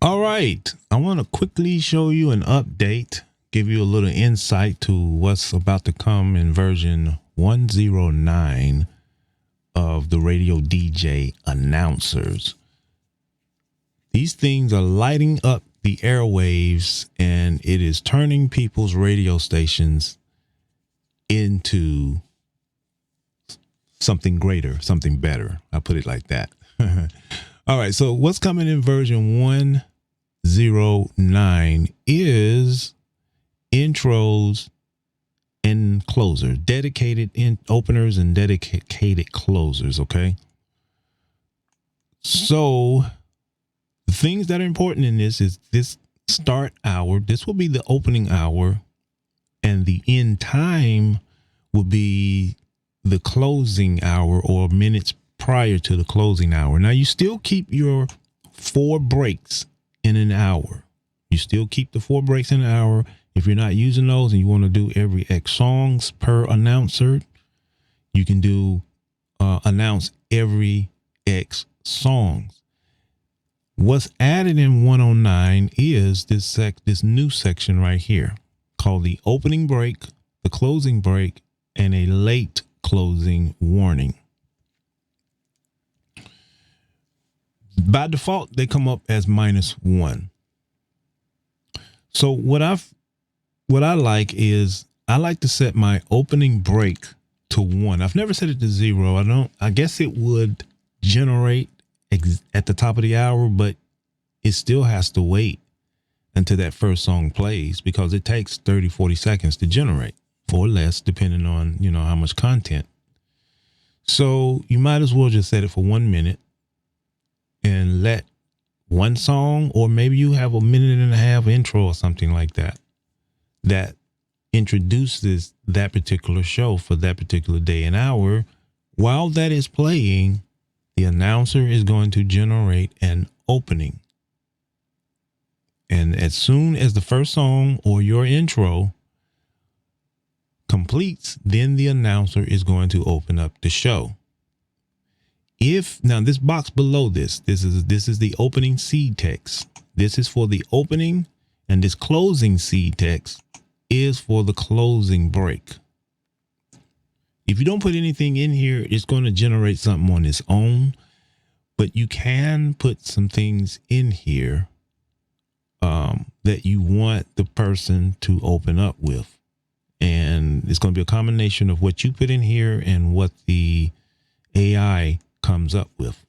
All right. I want to quickly show you an update, give you a little insight to what's about to come in version 1.0.9 of the Radio DJ announcers. These things are lighting up the airwaves, and it is turning people's radio stations into something greater, something better. I'll put it like that. All right. So what's coming in version 1.0.9 is intros and closers, dedicated in openers and dedicated closers. Okay. So the things that are important in this is this start hour. This will be the opening hour, and the end time will be the closing hour or minutes prior to the closing hour. Now, you still keep your 4 breaks in an hour. You still keep the 4 breaks in an hour. If you're not using those and you want to do every X songs per announcer, you can do announce every X songs. What's added in 109 is this new section right here called the opening break, the closing break, and a late closing warning. By default, they come up as -1. So what I like is I like to set my opening break to 1. I've never set it to 0. I guess it would generate at the top of the hour, but it still has to wait until that first song plays because it takes 30, 40 seconds to generate, or less, depending on, how much content. So you might as well just set it for 1 minute and let one song, or maybe you have a minute and a half intro or something like that, that introduces that particular show for that particular day and hour. While that is playing, the announcer is going to generate an opening. And as soon as the first song or your intro completes, then the announcer is going to open up the show. Now this box below this is the opening seed text. This is for the opening, and this closing seed text is for the closing break. If you don't put anything in here, it's going to generate something on its own, but you can put some things in here that you want the person to open up with. And it's going to be a combination of what you put in here and what the AI comes up with.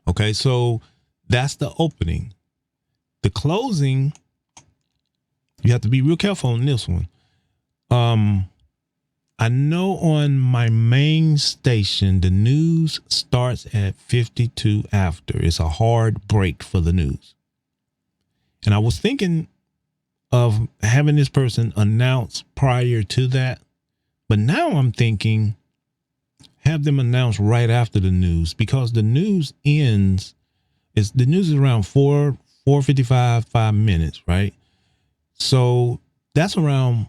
Okay, so that's the opening. The closing, you have to be real careful on this one. I know on my main station, the news starts at 52 after. It's a hard break for the news. And I was thinking of having this person announce prior to that, but now I'm thinking have them announce right after the news, because the news ends. The news is around 4:55, 5 minutes, right? So that's around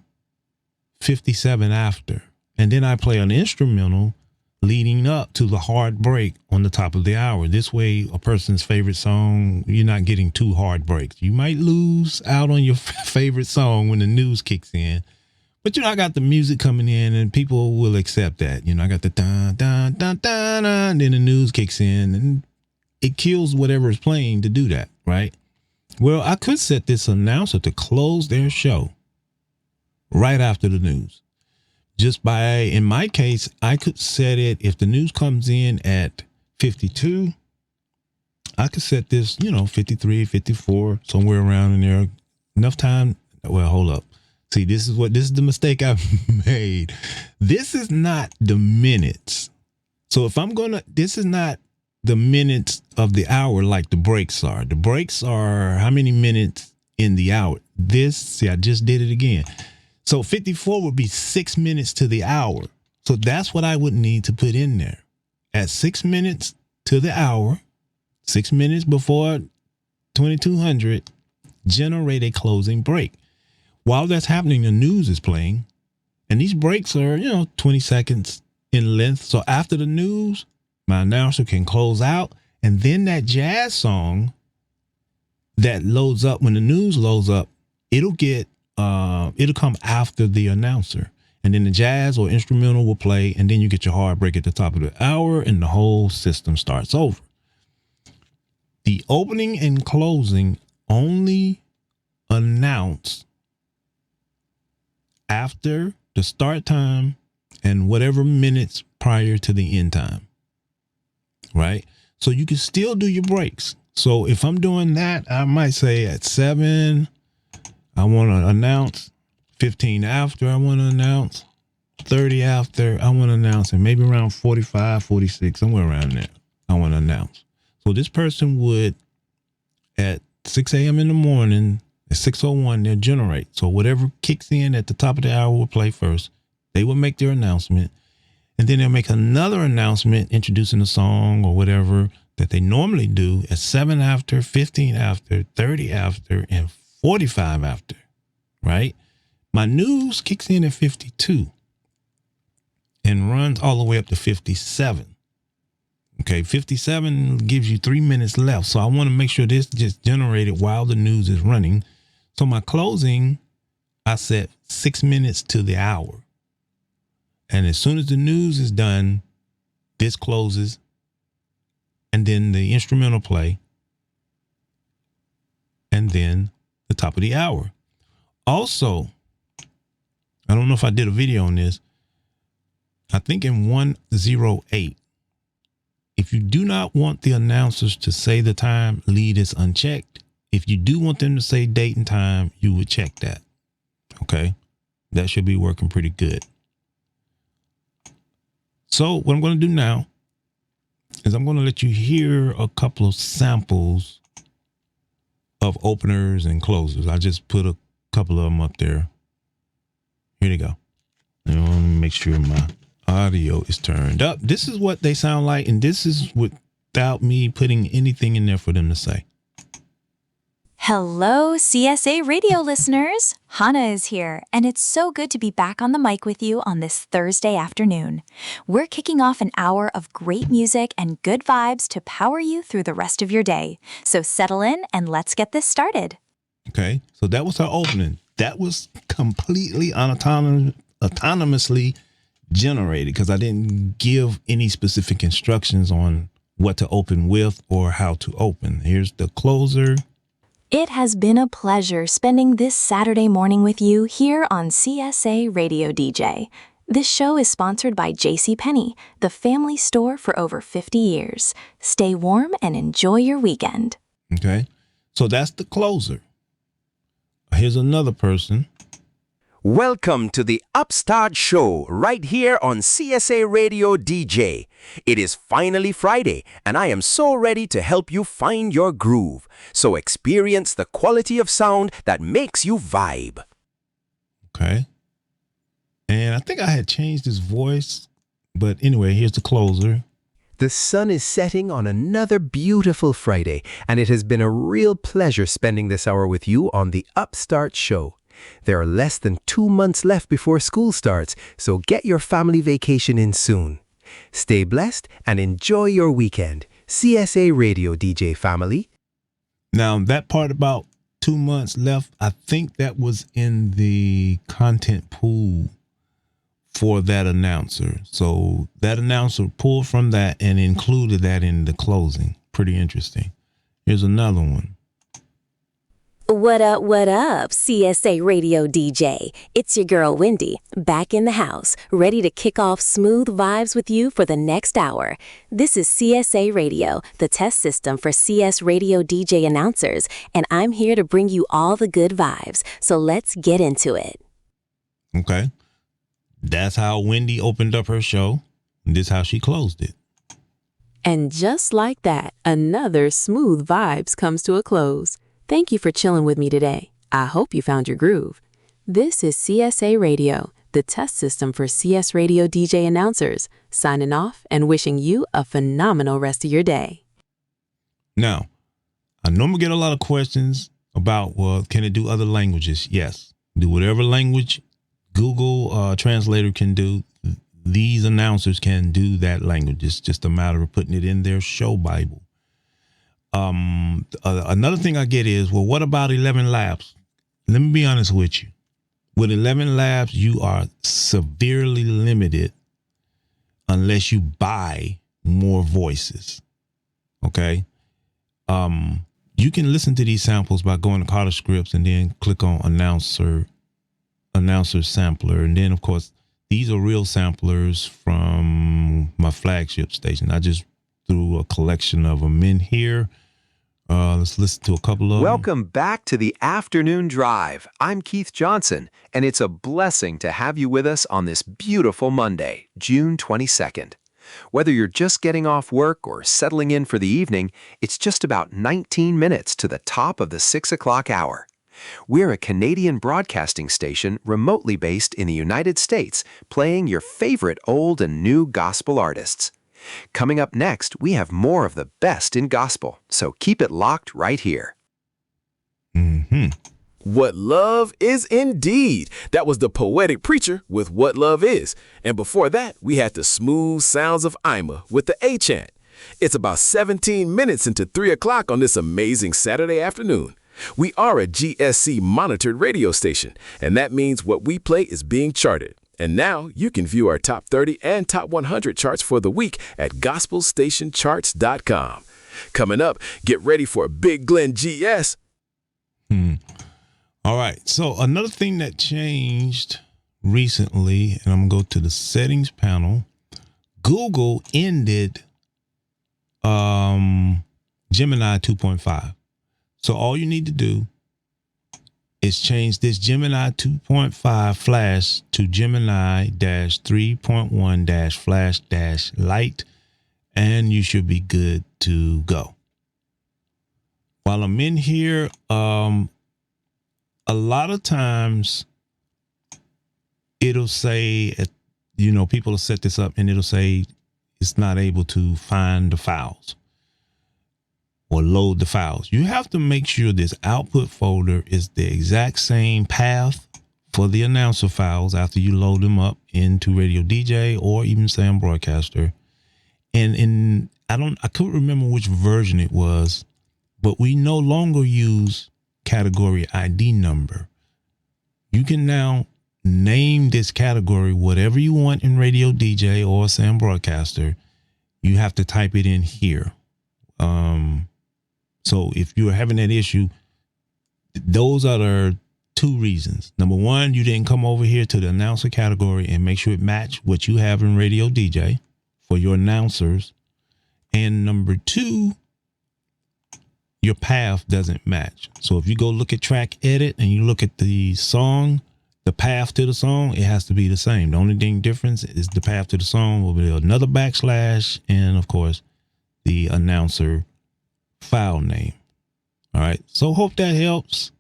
57 after. And then I play an instrumental leading up to the hard break on the top of the hour. This way, a person's favorite song, you're not getting 2 hard breaks. You might lose out on your favorite song when the news kicks in. But, I got the music coming in and people will accept that. I got the dun, dun, dun, dun, dun, and then the news kicks in and it kills whatever is playing to do that, right? Well, I could set this announcer to close their show right after the news. In my case, I could set it, if the news comes in at 52, I could set this, 53, 54, somewhere around in there. Enough time. Well, hold up. See, this is the mistake I've made. This is not the minutes. So this is not the minutes of the hour like the breaks are. The breaks are how many minutes in the hour. I just did it again. So 54 would be 6 minutes to the hour. So that's what I would need to put in there. At 6 minutes to the hour, 6 minutes before 2200, generate a closing break. While that's happening, the news is playing, and these breaks are, 20 seconds in length. So after the news, my announcer can close out, and then that jazz song that loads up, when the news loads up, it'll come after the announcer. And then the jazz or instrumental will play, and then you get your hard break at the top of the hour, and the whole system starts over. The opening and closing only announce after the start time and whatever minutes prior to the end time, right? So you can still do your breaks. So if I'm doing that, I might say at 7, I want to announce. 15 after, I want to announce. 30 after, I want to announce. And maybe around 45, 46, somewhere around there, I want to announce. So this person would, at 6 a.m. in the morning, at 6:01, they'll generate. So whatever kicks in at the top of the hour will play first. They will make their announcement. And then they'll make another announcement introducing the song or whatever that they normally do at 7 after, 15 after, 30 after, and 45 after, right? My news kicks in at 52 and runs all the way up to 57. Okay, 57 gives you 3 minutes left. So I want to make sure this just generated while the news is running. So my closing, I set 6 minutes to the hour. And as soon as the news is done, this closes. And then the instrumental play. And then the top of the hour. Also, I don't know if I did a video on this. I think in 1.0.8, if you do not want the announcers to say the time, leave this unchecked. If you do want them to say date and time, you would check that. Okay. That should be working pretty good. So what I'm going to do now is I'm going to let you hear a couple of samples of openers and closers. I just put a couple of them up there. Here they go. And I want to make sure my audio is turned up. This is what they sound like, and this is without me putting anything in there for them to say. Hello, CSA radio listeners. Hannah is here, and it's so good to be back on the mic with you on this Thursday afternoon. We're kicking off an hour of great music and good vibes to power you through the rest of your day. So settle in and let's get this started. Okay, so that was our opening. That was completely autonomously generated because I didn't give any specific instructions on what to open with or how to open. Here's the closer. It has been a pleasure spending this Saturday morning with you here on CSA Radio DJ. This show is sponsored by JCPenney, the family store for over 50 years. Stay warm and enjoy your weekend. Okay, so that's the closer. Here's another person. Welcome to the Upstart Show right here on CSA Radio DJ. It is finally Friday, and I am so ready to help you find your groove. So experience the quality of sound that makes you vibe. Okay. And I think I had changed his voice, but anyway, here's the closer. The sun is setting on another beautiful Friday, and it has been a real pleasure spending this hour with you on the Upstart Show. There are less than 2 months left before school starts, so get your family vacation in soon. Stay blessed and enjoy your weekend. CSA Radio DJ family. Now, that part about 2 months left, I think that was in the content pool for that announcer. So that announcer pulled from that and included that in the closing. Pretty interesting. Here's another one. What up, CSA Radio DJ? It's your girl Wendy, back in the house, ready to kick off smooth vibes with you for the next hour. This is CSA Radio, the test system for CS Radio DJ announcers, and I'm here to bring you all the good vibes, so let's get into it. Okay. That's how Wendy opened up her show, and this is how she closed it. And just like that, another Smooth Vibes comes to a close. Thank you for chilling with me today. I hope you found your groove. This is CSA Radio, the test system for CS Radio DJ announcers, signing off and wishing you a phenomenal rest of your day. Now, I normally get a lot of questions about, well, can it do other languages? Yes. Do whatever language Google Translator can do. These announcers can do that language. It's just a matter of putting it in their show Bible. Another thing I get is, well, what about 11 Labs? Let me be honest with you. With 11 Labs, you are severely limited unless you buy more voices. Okay. You can listen to these samples by going to Carter Scripts and then click on announcer sampler. And then, of course, these are real samplers from my flagship station. I just threw a collection of them in here. Let's listen to a couple of them. Welcome back to the Afternoon Drive. I'm Keith Johnson, and it's a blessing to have you with us on this beautiful Monday, June 22nd. Whether you're just getting off work or settling in for the evening, it's just about 19 minutes to the top of the 6 o'clock hour. We're a Canadian broadcasting station remotely based in the United States, playing your favorite old and new gospel artists. Coming up next, we have more of the best in gospel, so keep it locked right here. What Love Is Indeed. That was the Poetic Preacher with What Love Is. And before that, we had the Smooth Sounds of Ima with the A-Chant. It's about 17 minutes into 3 o'clock on this amazing Saturday afternoon. We are a GSC monitored radio station, and that means what we play is being charted. And now you can view our top 30 and top 100 charts for the week at gospelstationcharts.com. Coming up, get ready for a Big Glenn GS. All right. So another thing that changed recently, and I'm going to go to the settings panel. Google ended Gemini 2.5. So all you need to do is change this Gemini 2.5 flash to Gemini-3.1-flash-light, and you should be good to go. While I'm in here, a lot of times it'll say, people will set this up and it'll say it's not able to find the files or load the files. You have to make sure this output folder is the exact same path for the announcer files after you load them up into RadioDJ or even Sam Broadcaster. And I couldn't remember which version it was, but we no longer use category ID number. You can now name this category whatever you want in RadioDJ or Sam Broadcaster. You have to type it in here. So if you're having that issue, those are the two reasons. Number one, you didn't come over here to the announcer category and make sure it match what you have in RadioDJ for your announcers. And number two, your path doesn't match. So if you go look at track edit and you look at the song, the path to the song, it has to be the same. The only thing difference is the path to the song will be another backslash and, of course, the announcer file name. All right. So hope that helps.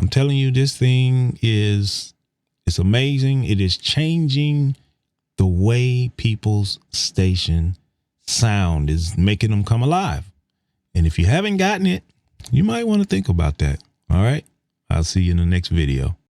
I'm telling you, this thing it's amazing. It is changing the way people's station sound, is making them come alive. And if you haven't gotten it, you might want to think about that. All right. I'll see you in the next video.